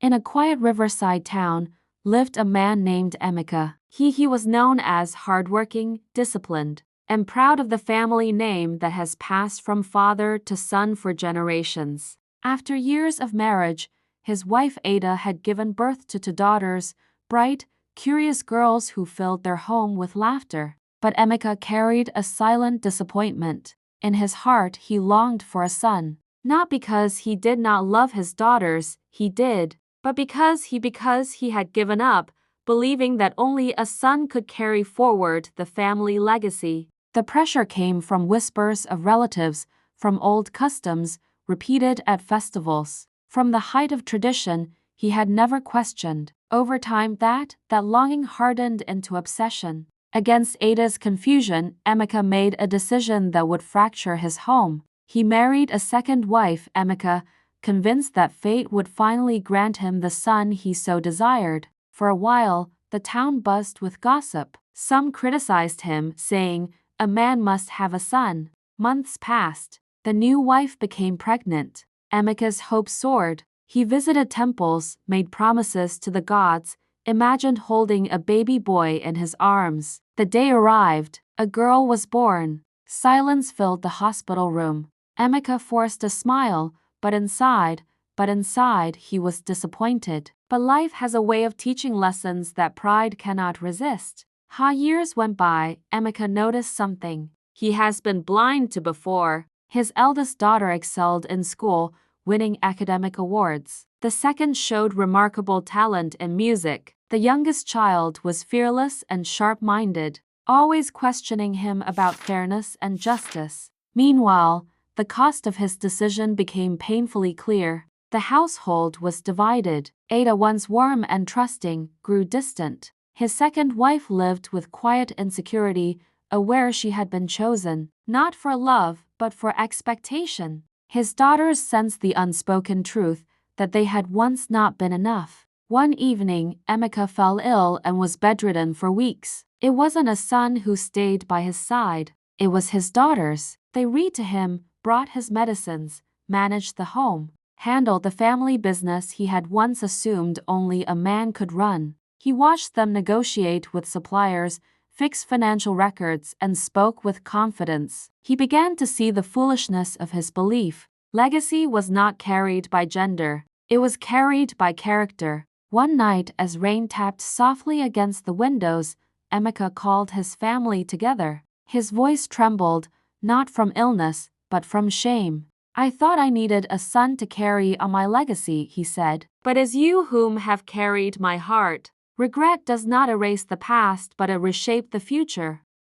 In a quiet riverside town lived a man named Emeka. He was known as hardworking, disciplined, and proud of the family name that has passed from father to son for generations. After years of marriage, his wife Ada had given birth to two daughters, bright, curious girls who filled their home with laughter. But Emeka carried a silent disappointment. In his heart he longed for a son. Not because he did not love his daughters, he did, but because he had given up, believing that only a son could carry forward the family legacy. The pressure came from whispers of relatives, from old customs repeated at festivals, from the height of tradition he had never questioned. Over time that longing hardened into obsession. Against Ada's confusion, Emeka made a decision that would fracture his home. He married a second wife, Emeka, convinced that fate would finally grant him the son he so desired. For a while, the town buzzed with gossip. Some criticized him, saying, "A man must have a son." Months passed. The new wife became pregnant. Emeka's hope soared. He visited temples, made promises to the gods, imagined holding a baby boy in his arms. The day arrived. A girl was born. Silence filled the hospital room. Emeka forced a smile, but inside he was disappointed. But life has a way of teaching lessons that pride cannot resist. Years went by. Emeka noticed something he has been blind to before. His eldest daughter excelled in school, winning academic awards. The second showed remarkable talent in music. The youngest child was fearless and sharp-minded, always questioning him about fairness and justice. Meanwhile, the cost of his decision became painfully clear. The household was divided. Ada, once warm and trusting, grew distant. His second wife lived with quiet insecurity, aware she had been chosen, not for love, but for expectation. His daughters sensed the unspoken truth that they had once not been enough. One evening, Emeka fell ill and was bedridden for weeks. It wasn't a son who stayed by his side. It was his daughters. They read to him, brought his medicines, managed the home, handled the family business he had once assumed only a man could run. He watched them negotiate with suppliers, fix financial records, and spoke with confidence. He began to see the foolishness of his belief. Legacy was not carried by gender. It was carried by character. One night, as rain tapped softly against the windows, Emeka called his family together. His voice trembled, not from illness, but from shame. "I thought I needed a son to carry on my legacy," he said. "But it's you whom have carried my heart. Regret does not erase the past, but it reshaped the future."